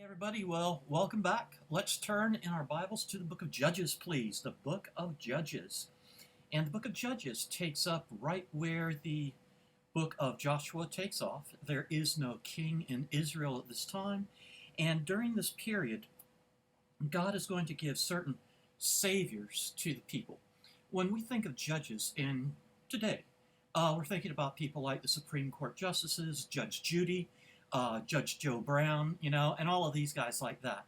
Everybody, well, welcome back. Let's turn in our Bibles to the book of Judges, please. The book of Judges. And the book of Judges takes up right where the book of Joshua takes off. There is no king in Israel at this time. And during this period, God is going to give certain saviors to the people. When we think of judges in today, we're thinking about people like the Supreme Court justices, Judge Judy, Judge Joe Brown, and all of these guys like that.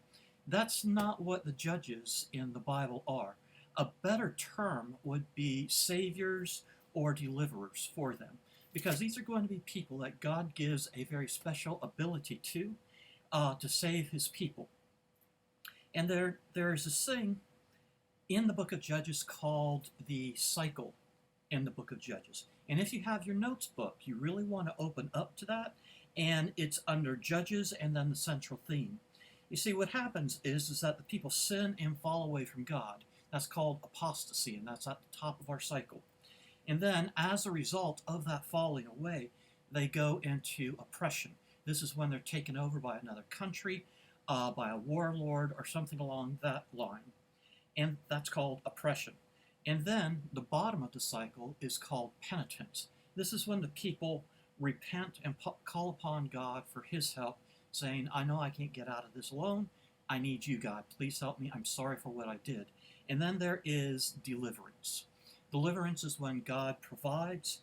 That's not what the judges in the Bible are. A better term would be saviors or deliverers for them, because these are going to be people that God gives a very special ability to save his people. And there's this thing in the book of Judges called the cycle in the book of Judges. And if you have your notes book, you really want to open up to that. And it's under Judges and then the central theme. You see, what happens is that the people sin and fall away from God. That's called apostasy, and that's at the top of our cycle. And then, as a result of that falling away, they go into oppression. This is when they're taken over by another country, by a warlord, or something along that line. And that's called oppression. And then, the bottom of the cycle is called penitence. This is when the people repent and call upon God for his help, saying, I know I can't get out of this alone. I need you, God. Please help me. I'm sorry for what I did. And then there is deliverance. Deliverance is when God provides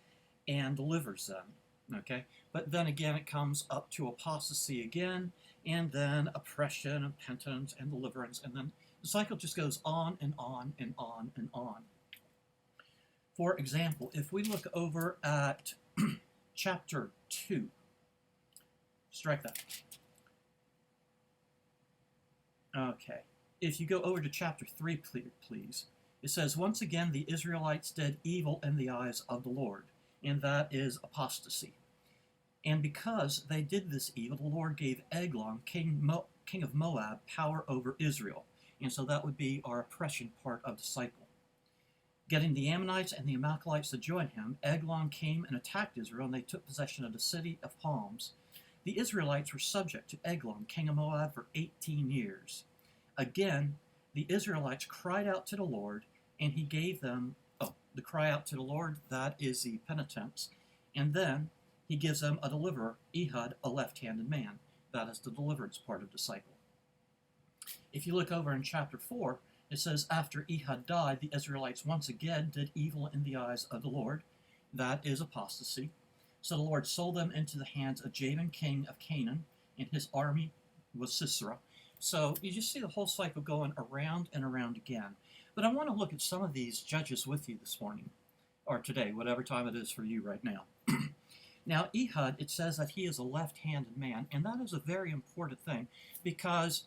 and delivers them. Okay? But then again, it comes up to apostasy again, and then oppression and penitence and deliverance. And then the cycle just goes on and on and on and on. For example, if we look over at chapter 2. Strike that. Okay. If you go over to chapter 3, please. It says, once again, the Israelites did evil in the eyes of the Lord, and that is apostasy. And because they did this evil, the Lord gave Eglon, king of Moab, power over Israel. And so that would be our oppression part of the cycle. Getting the Ammonites and the Amalekites to join him, Eglon came and attacked Israel, and they took possession of the city of palms. The Israelites were subject to Eglon, king of Moab, for 18 years. Again, the Israelites cried out to the Lord, and he gave them, the cry out to the Lord, that is the penitence. And then he gives them a deliverer, Ehud, a left-handed man. That is the deliverance part of the cycle. If you look over in chapter 4, it says, after Ehud died, the Israelites once again did evil in the eyes of the Lord. That is apostasy. So the Lord sold them into the hands of Jabin, king of Canaan, and his army was Sisera. So you just see the whole cycle going around and around again. But I want to look at some of these judges with you this morning, or today, whatever time it is for you right now. Now, Ehud, it says that he is a left-handed man, and that is a very important thing, because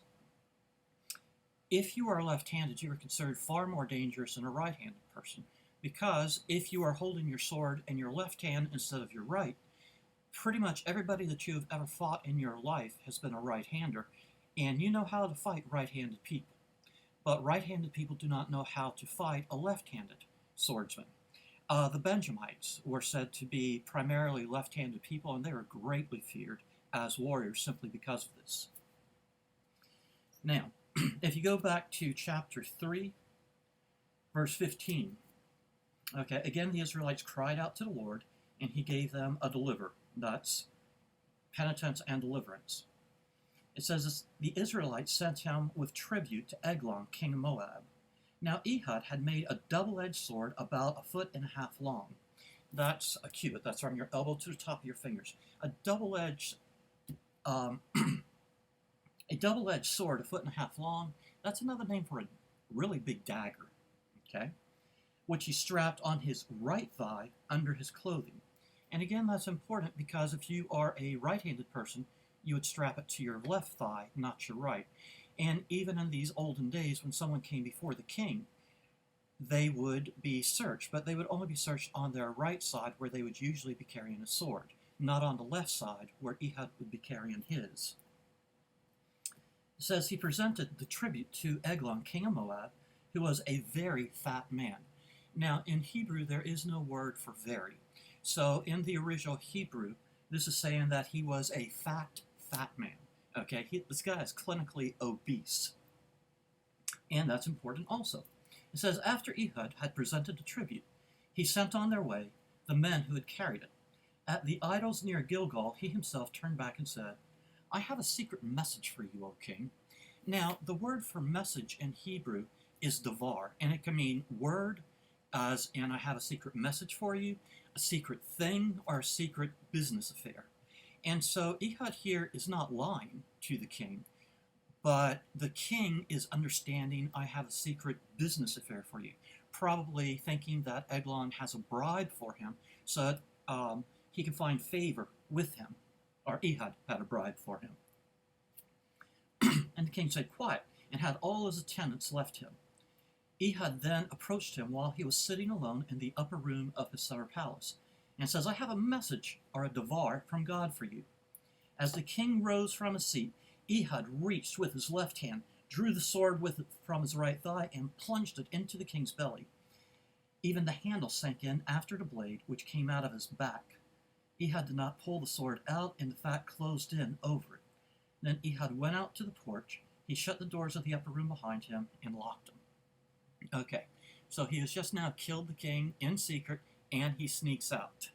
if you are left-handed, you are considered far more dangerous than a right-handed person, because if you are holding your sword in your left hand instead of your right, pretty much everybody that you have ever fought in your life has been a right-hander, and you know how to fight right-handed people. But right-handed people do not know how to fight a left-handed swordsman. The Benjamites were said to be primarily left-handed people, and they were greatly feared as warriors simply because of this. Now, if you go back to chapter 3, verse 15, okay, again the Israelites cried out to the Lord, and he gave them a deliverer. That's penitence and deliverance. It says the Israelites sent him with tribute to Eglon, king of Moab. Now Ehud had made a double-edged sword about 1.5 feet long. That's a cubit. That's from your elbow to the top of your fingers. A double-edged a double-edged sword, 1.5 feet long, that's another name for a really big dagger, okay, which he strapped on his right thigh under his clothing. And again, that's important because if you are a right-handed person, you would strap it to your left thigh, not your right. And even in these olden days, when someone came before the king, they would be searched, but they would only be searched on their right side, where they would usually be carrying a sword, not on the left side, where Ehud would be carrying his. It says he presented the tribute to Eglon, king of Moab, who was a very fat man. Now, in Hebrew, there is no word for very. So in the original Hebrew, this is saying that he was a fat man. Okay, this guy is clinically obese. And that's important also. It says, after Ehud had presented the tribute, he sent on their way the men who had carried it. At the idols near Gilgal, he himself turned back and said, I have a secret message for you, O king. Now, the word for message in Hebrew is davar, and it can mean word, as in I have a secret message for you, a secret thing, or a secret business affair. And so Ehud here is not lying to the king, but the king is understanding I have a secret business affair for you, probably thinking that Eglon has a bribe for him so that he can find favor with him, or Ehud had a bribe for him. And the king said, quiet, and had all his attendants left him. Ehud then approached him while he was sitting alone in the upper room of his summer palace, and says, I have a message, or a davar, from God for you. As the king rose from his seat, Ehud reached with his left hand, drew the sword with it from his right thigh, and plunged it into the king's belly. Even the handle sank in after the blade, which came out of his back. Ehud did not pull the sword out, and the fat closed in over it. Then Ehud went out to the porch. He shut the doors of the upper room behind him and locked them. Okay, so he has just now killed the king in secret, and he sneaks out.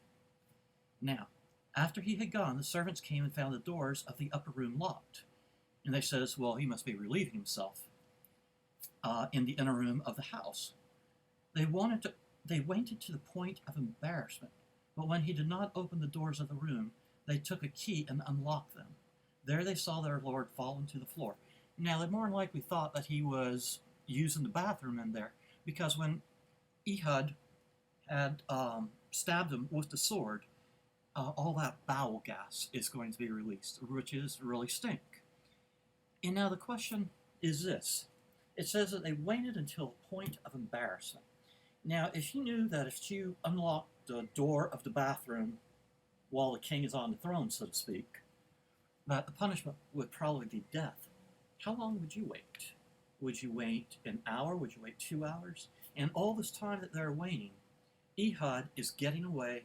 Now, after he had gone, the servants came and found the doors of the upper room locked. And they says, well, he must be relieving himself in the inner room of the house. They waited to the point of embarrassment, but when he did not open the doors of the room, they took a key and unlocked them. There they saw their lord fallen to the floor. Now, they more than likely thought that he was using the bathroom in there, because when Ehud had stabbed him with the sword, all that bowel gas is going to be released, which is really stink. And now the question is this. It says that they waited until a point of embarrassment. Now, if you knew that if you unlocked the door of the bathroom while the king is on the throne, so to speak, that the punishment would probably be death, how long would you wait? Would you wait an hour? Would you wait 2 hours? And all this time that they're waiting, Ehud is getting away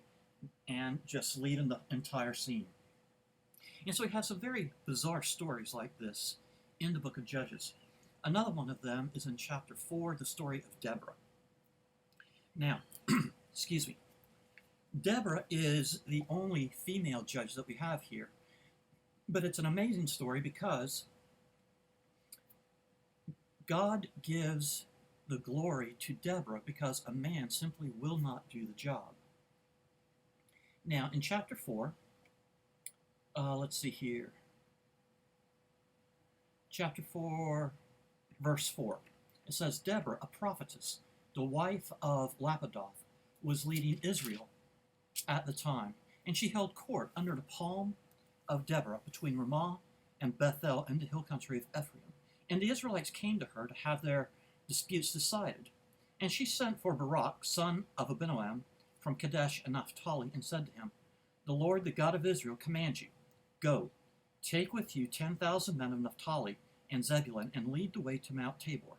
and just leaving the entire scene. And so we have some very bizarre stories like this in the book of Judges. Another one of them is in chapter 4, the story of Deborah. Now, excuse me, Deborah is the only female judge that we have here. But it's an amazing story because God gives the glory to Deborah because a man simply will not do the job. Now, in chapter 4, let's see here. Chapter 4, verse 4. It says, Deborah, a prophetess, the wife of Lapidoth, was leading Israel at the time, and she held court under the palm of Deborah between Ramah and Bethel in the hill country of Ephraim. And the Israelites came to her to have their disputes decided. And she sent for Barak, son of Abinoam, from Kadesh and Naphtali, and said to him, The Lord, the God of Israel, commands you, go, take with you 10,000 men of Naphtali and Zebulun, and lead the way to Mount Tabor.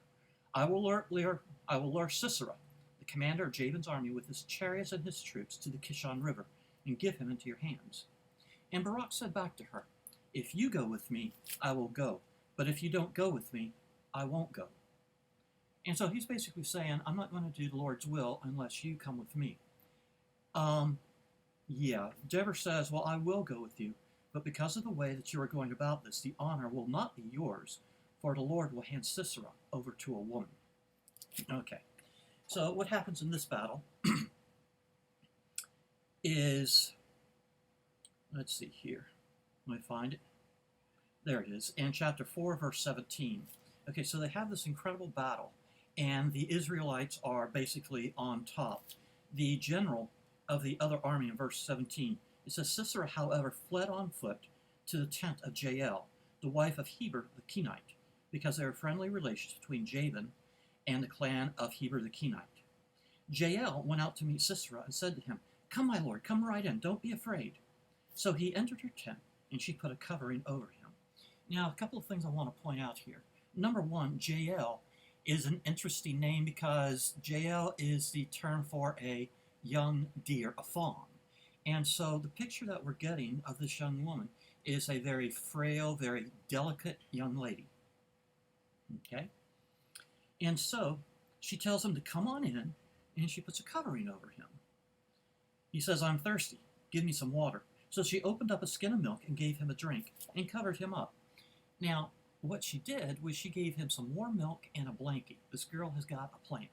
I will lure Sisera, the commander of Jabin's army, with his chariots and his troops to the Kishon River, and give him into your hands. And Barak said back to her, If you go with me, I will go. But if you don't go with me, I won't go. And so he's basically saying, I'm not going to do the Lord's will unless you come with me. Deborah says, well, I will go with you, but because of the way that you are going about this, the honor will not be yours, for the Lord will hand Sisera over to a woman. Okay, so what happens in this battle is, let's see here, let me find it. There it is, in chapter 4, verse 17. Okay, so they have this incredible battle, and the Israelites are basically on top. The general of the other army in verse 17, it says, Sisera, however, fled on foot to the tent of Jael, the wife of Heber the Kenite, because there were friendly relations between Jabin and the clan of Heber the Kenite. Jael went out to meet Sisera and said to him, Come, my lord, come right in, don't be afraid. So he entered her tent, and she put a covering over him. Now, a couple of things I want to point out here. Number one, Jael is an interesting name because Jael is the term for a young deer, a fawn. And so the picture that we're getting of this young woman is a very frail, very delicate young lady. Okay? And so she tells him to come on in, and she puts a covering over him. He says, I'm thirsty. Give me some water. So she opened up a skin of milk and gave him a drink and covered him up. Now, what she did was she gave him some warm milk and a blanket. This girl has got a plan.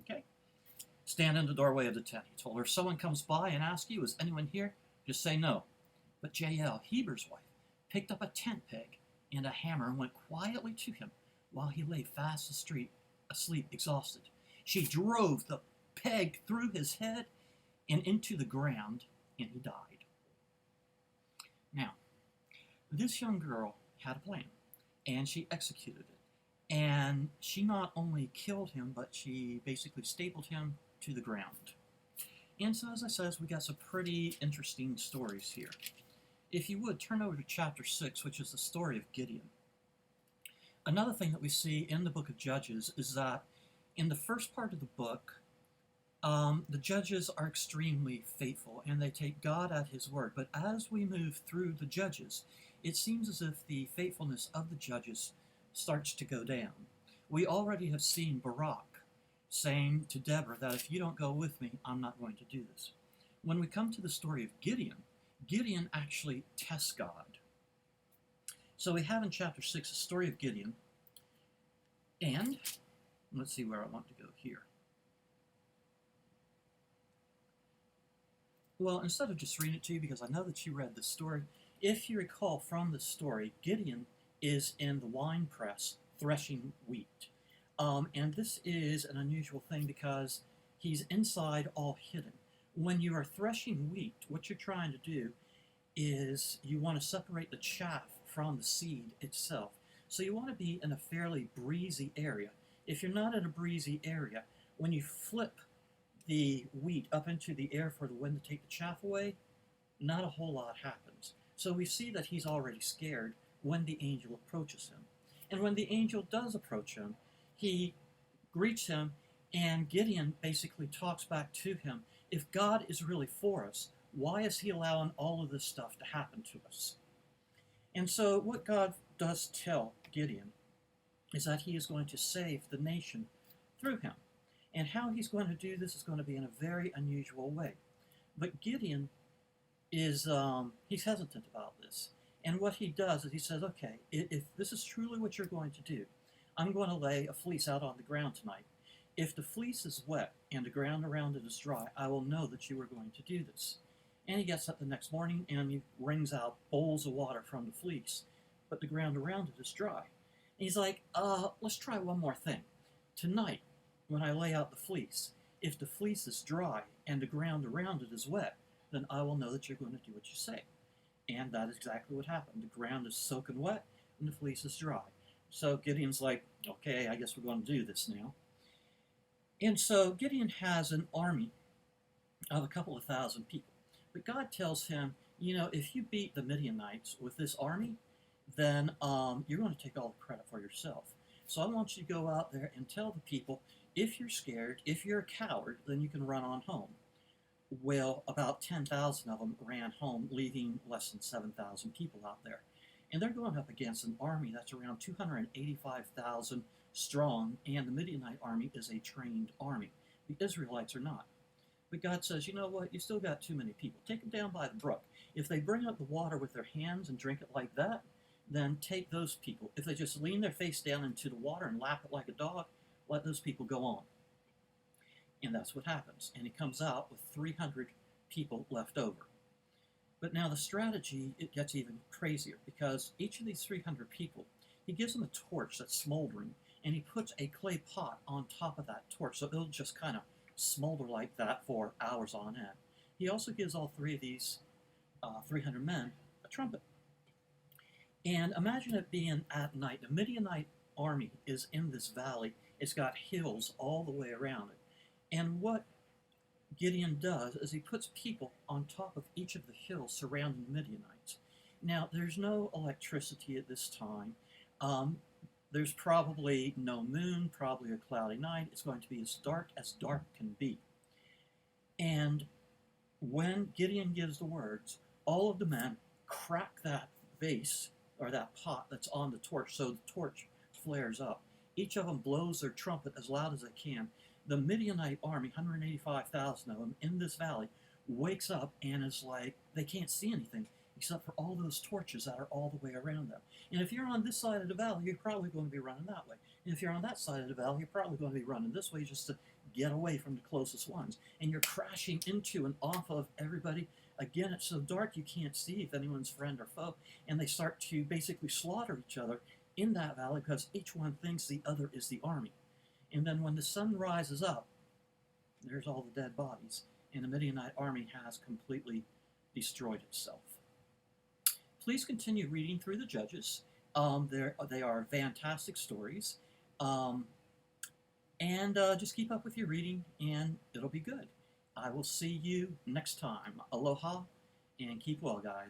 Okay? Stand in the doorway of the tent. He told her, if someone comes by and asks you, is anyone here? Just say no. But Jael, Heber's wife, picked up a tent peg and a hammer and went quietly to him while he lay fast asleep, exhausted. She drove the peg through his head and into the ground, and he died. Now, this young girl had a plan, and she executed it. And she not only killed him, but she basically stapled him to the ground. And so, as I said, we got some pretty interesting stories here. If you would, turn over to chapter 6, which is the story of Gideon. Another thing that we see in the book of Judges is that in the first part of the book, the judges are extremely faithful, and they take God at his word. But as we move through the judges, it seems as if the faithfulness of the judges starts to go down. We already have seen Barak saying to Deborah that if you don't go with me, I'm not going to do this. When we come to the story of Gideon, Gideon actually tests God. So we have in chapter 6 the story of Gideon, and let's see where I want to go here. Well, instead of just reading it to you, because I know that you read this story, if you recall from the story, Gideon is in the wine press threshing wheat. And this is an unusual thing because he's inside all hidden. When you are threshing wheat, what you're trying to do is you want to separate the chaff from the seed itself. So you want to be in a fairly breezy area. If you're not in a breezy area, when you flip the wheat up into the air for the wind to take the chaff away, not a whole lot happens. So we see that he's already scared when the angel approaches him. And when the angel does approach him, he greets him, and Gideon basically talks back to him. If God is really for us, why is he allowing all of this stuff to happen to us? And so what God does tell Gideon is that he is going to save the nation through him. And how he's going to do this is going to be in a very unusual way. But Gideon is, he's hesitant about this. And what he does is he says, okay, if this is truly what you're going to do, I'm going to lay a fleece out on the ground tonight. If the fleece is wet and the ground around it is dry, I will know that you are going to do this. And he gets up the next morning and he wrings out bowls of water from the fleece, but the ground around it is dry. And he's like, let's try one more thing. Tonight, when I lay out the fleece, if the fleece is dry and the ground around it is wet, then I will know that you're going to do what you say. And that is exactly what happened. The ground is soaking wet and the fleece is dry. So Gideon's like, okay, I guess we're going to do this now. And so Gideon has an army of a couple of thousand people. But God tells him, you know, if you beat the Midianites with this army, then you're going to take all the credit for yourself. So I want you to go out there and tell the people, if you're scared, if you're a coward, then you can run on home. Well, about 10,000 of them ran home, leaving less than 7,000 people out there. And they're going up against an army that's around 285,000 strong, and the Midianite army is a trained army. The Israelites are not. But God says, you know what, you still got too many people. Take them down by the brook. If they bring up the water with their hands and drink it like that, then take those people. If they just lean their face down into the water and lap it like a dog, let those people go on. And that's what happens. And he comes out with 300 people left over. But now the strategy, it gets even crazier, because each of these 300 people, he gives them a torch that's smoldering, and he puts a clay pot on top of that torch, so it'll just kind of smolder like that for hours on end. He also gives all three of these 300 men a trumpet. And imagine it being at night. The Midianite army is in this valley. It's got hills all the way around it. And what Gideon does is he puts people on top of each of the hills surrounding the Midianites. Now, there's no electricity at this time. There's probably no moon, probably a cloudy night. It's going to be as dark can be. And when Gideon gives the words, all of the men crack that vase or that pot that's on the torch, so the torch flares up. Each of them blows their trumpet as loud as they can. The Midianite army, 185,000 of them in this valley, wakes up and is like, they can't see anything except for all those torches that are all the way around them. And if you're on this side of the valley, you're probably going to be running that way. And if you're on that side of the valley, you're probably going to be running this way just to get away from the closest ones. And you're crashing into and off of everybody. Again, it's so dark you can't see if anyone's friend or foe. And they start to basically slaughter each other in that valley because each one thinks the other is the army. And then when the sun rises up, there's all the dead bodies. And the Midianite army has completely destroyed itself. Please continue reading through the Judges. They are fantastic stories. Just keep up with your reading, and it'll be good. I will see you next time. Aloha, and keep well, guys.